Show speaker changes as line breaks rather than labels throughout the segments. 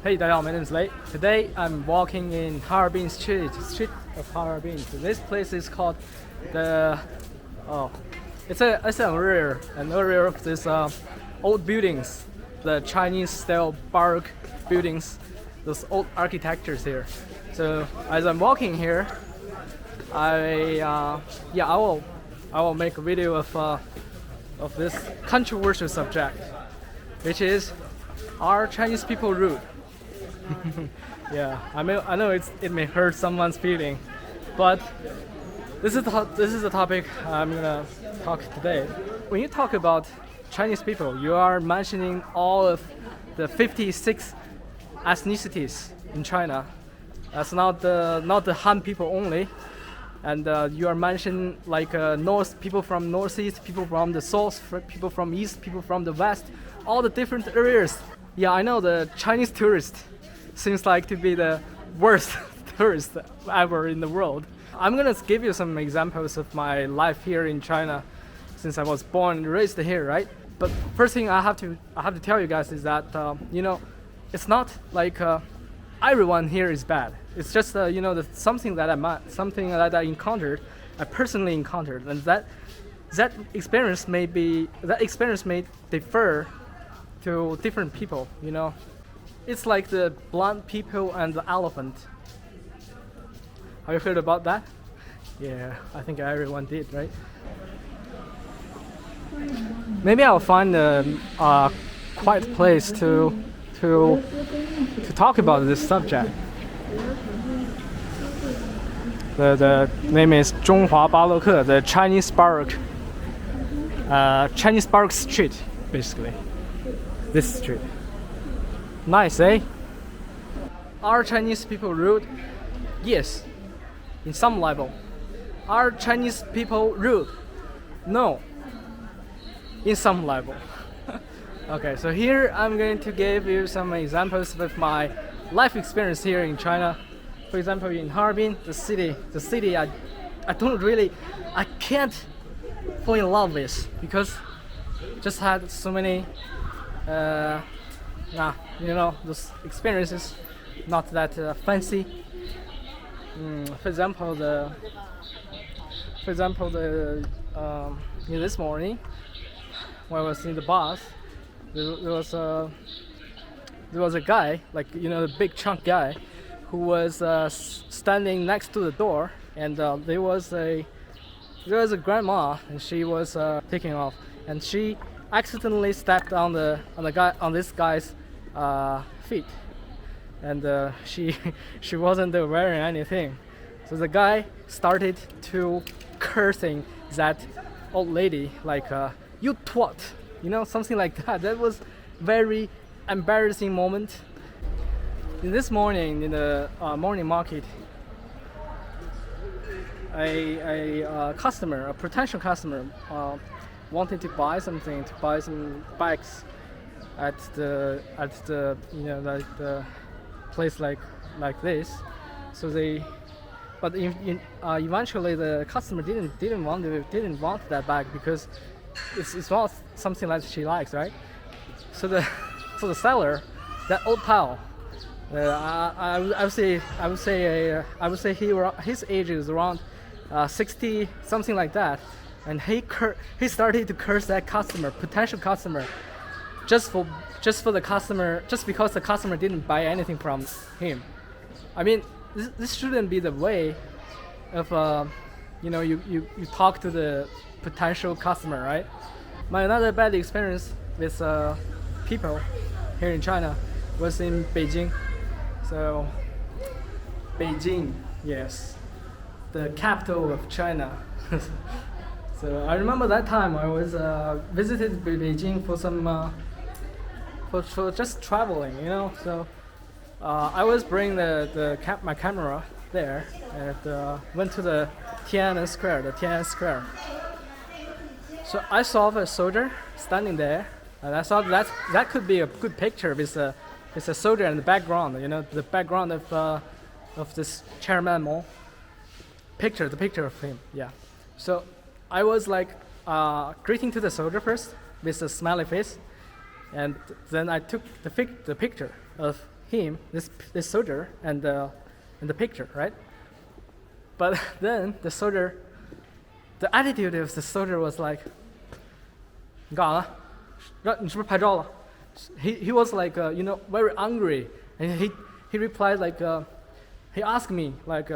Hey, 大家好, my name is Lei. Today I'm walking in Harbin street of Harbin. So this place is called the it's an area of this old buildings, the Chinese style Baroque buildings, those old architectures here. So as I'm walking here, I will make a video of this controversial subject, which is, are Chinese people rude? Yeah, I know it may hurt someone's feeling, but this is the topic I'm gonna talk today. When you talk about Chinese people, you are mentioning all of the 56 ethnicities in China. That's not the Han people only, and you are mentioning like north people from northeast, people from the south, people from east, people from the west, all the different areas. Yeah, I know the Chinese tourist seems like to be the worst tourist ever in the world. I'm gonna give you some examples of my life here in China, since I was born and raised here, right? But first thing I have to tell you guys is that it's not like everyone here is bad. It's just something that I encountered, I personally encountered, and that experience may differ to different people. It's like the blind people and the elephant. Have you heard about that? Yeah, I think everyone did, right? Maybe I'll find a quiet place to talk about this subject. The name is 中华巴洛克, the Chinese Baroque street, basically. This street. Nice, eh? Are Chinese people rude? Yes, in some level. Are Chinese people rude? No, in some level. Okay, so here I'm going to give you some examples of my life experience here in China. For example, in Harbin, the city I can't fall in love with, because just had so many those experiences, not that fancy. For example, this morning when I was in the bus, there was a guy, like the big chunk guy, who was standing next to the door, and there was a grandma, and she was taking off, and she accidentally stepped on this guy's feet, and she wasn't wearing anything, so the guy started to cursing that old lady, like you twat, something like that. That was very embarrassing moment. In this morning, in the morning market, a potential customer wanted to buy some bags at the place like this. So eventually the customer didn't want that bag, because it's not something that she likes, right? So the seller, that old pal, I would say his age is around 60, something like that, and he started to curse that potential customer, just for the customer, just because the customer didn't buy anything from him. I mean, this shouldn't be the way of you talk to the potential customer, right? My another bad experience with people here in China was in Beijing. So Beijing, yes, the capital of China. So I remember that time I was visited Beijing for some for just traveling, So I was bringing my camera there, and went to the Tiananmen Square. So I saw a soldier standing there, and I thought that could be a good picture with a soldier in the background, the background of this Chairman Mall. The picture of him, yeah. So I was like greeting to the soldier first with a smiley face, and then I took the picture of him, this soldier, and the picture, right? But then the attitude of the soldier was like, 你干啥了？你是不是拍照了？ He was like very angry, and he replied like he asked me like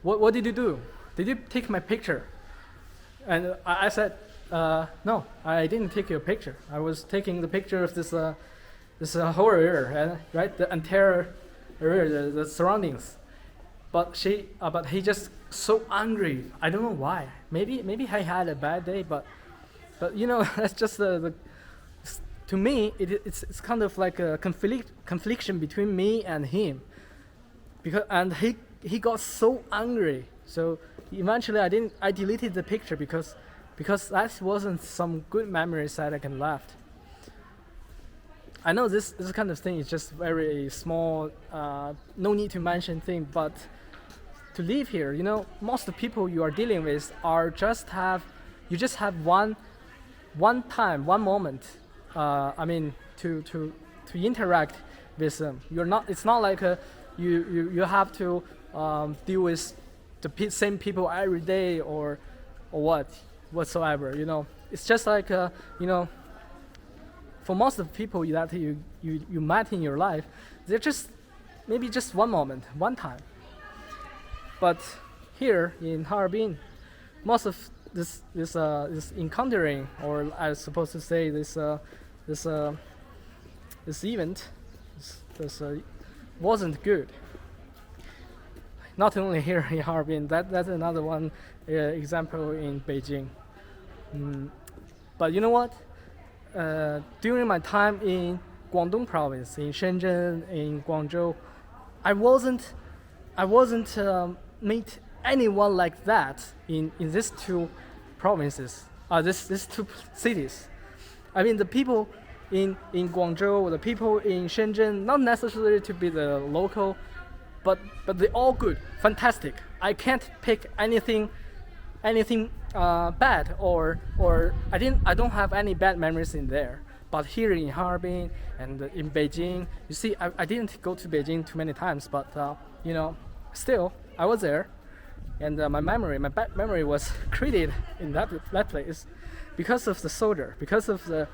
what did you do? Did you take my picture? And I said no, I didn't take your picture. I was taking the picture of this whole area, right? The entire area, the surroundings. But he just so angry. I don't know why. Maybe I had a bad day, but that's just the to me it's kind of like a confliction between me and him, and he got so angry. So eventually I deleted the picture because that wasn't some good memories that I can left. I know this kind of thing is just very small, no need to mention thing, but to live here, most of the people you are dealing with are just have one time, one moment. To interact with them. It's not like you have to deal with the same people every day or whatsoever. It's just like for most of the people that you met in your life, they're just maybe just one moment, one time. But here in Harbin, most of this encountering, or I was supposed to say this event, wasn't good. Not only here in Harbin, that's another one example in Beijing. But you know what? During my time in Guangdong province, in Shenzhen, in Guangzhou, I wasn't meet anyone like that in these two provinces, these two cities. I mean, the people in Guangzhou, the people in Shenzhen, not necessarily to be the local, but they're all good, fantastic. I can't pick anything bad or I don't have any bad memories in there. But here in Harbin and in Beijing, you see, I didn't go to Beijing too many times, but still I was there, and my bad memory was created in that place because of the soldier, because of the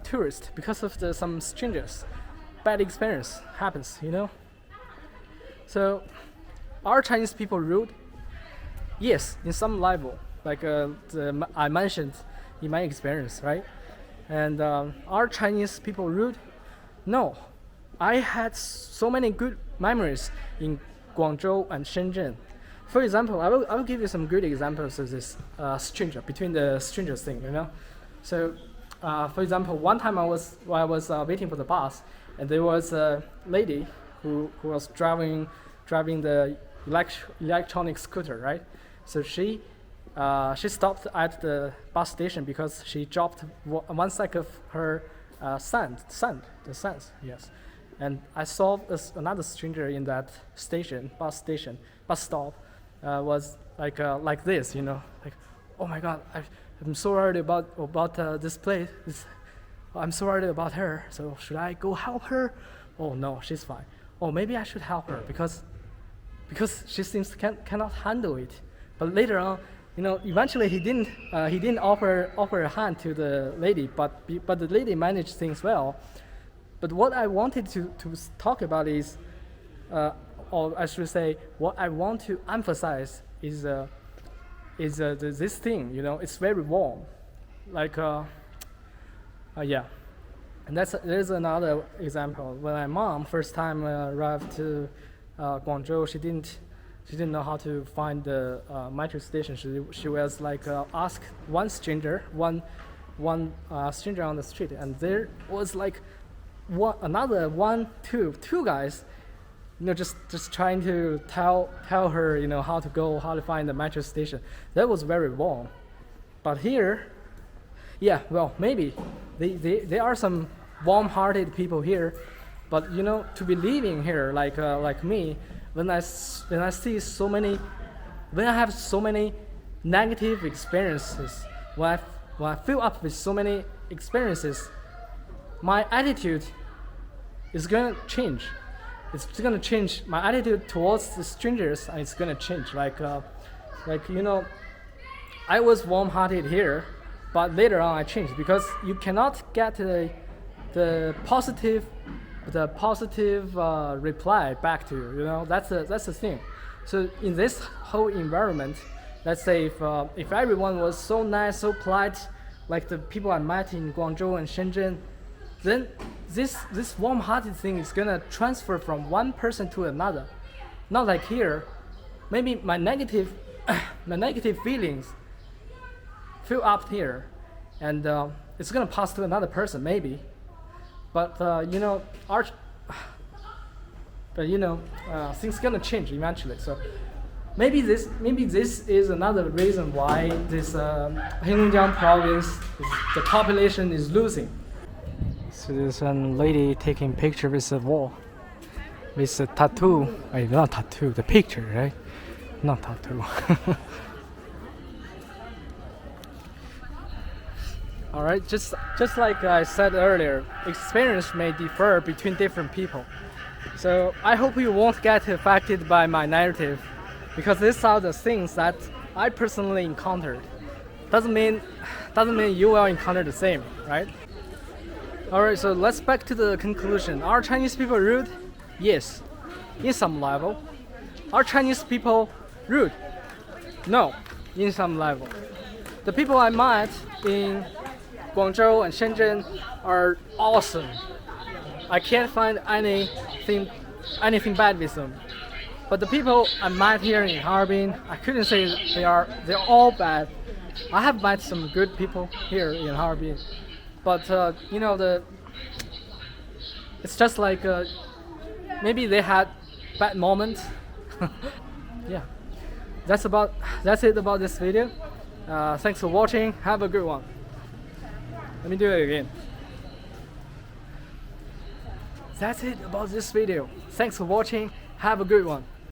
tourist, because of some strangers. Bad experience happens, So, are Chinese people rude? Yes, in some level, like I mentioned in my experience, right? And are Chinese people rude? No. I had so many good memories in Guangzhou and Shenzhen. For example, I will give you some good examples of this between the strangers thing, So, for example, one time I was waiting for the bus, and there was a lady who was driving the electronic scooter, right? So she stopped at the bus station because she dropped one sack of her sand, yes. And I saw another stranger in that bus stop, was like this, like, oh my God, I'm so worried about this place. I'm so worried about her. So should I go help her? Oh no, she's fine. Oh, maybe I should help her because she seems cannot handle it. But later on, eventually he didn't offer a hand to the lady, but the lady managed things well. But what I wanted to talk about is, or I should say, what I want to emphasize is this thing. It's very warm, like yeah. And there's another example. When my mom first time arrived to Guangzhou, she didn't know how to find the metro station. She was like asked one stranger on the street, and there was like two guys, just trying to tell her, how to find the metro station. That was very wrong. But here, yeah, well, maybe there are some warm-hearted people here, but to be living here like me, when I have so many negative experiences, when I fill up with so many experiences, my attitude it's gonna change. It's gonna change my attitude towards the strangers, and it's gonna change. Like you know, I was warm-hearted here, but later on I changed because you cannot get the positive reply back to you. You know, that's the thing. So in this whole environment, let's say if everyone was so nice, so polite, like the people I met in Guangzhou and Shenzhen, then this warm-hearted thing is gonna transfer from one person to another. Not like here, maybe my negative feelings fill up here, and it's gonna pass to another person maybe. But you know, things gonna change eventually. So maybe this is another reason why this Heilongjiang province the population is losing. So there's a lady taking picture with a wall, with a tattoo. Not tattoo, the picture, right? Not tattoo. All right, just like I said earlier, experience may differ between different people. So I hope you won't get affected by my narrative, because these are the things that I personally encountered. Doesn't mean you will encounter the same, right? All right, so let's back to the conclusion. Are Chinese people rude? Yes, in some level. Are Chinese people rude? No, in some level. The people I met in Guangzhou and Shenzhen are awesome. I can't find anything bad with them. But the people I met here in Harbin, I couldn't say they're all bad. I have met some good people here in Harbin, but you know, it's just like maybe they had bad moments. Yeah, that's it about this video. Thanks for watching. Have a good one. Let me do it again. That's it about this video. Thanks for watching. Have a good one.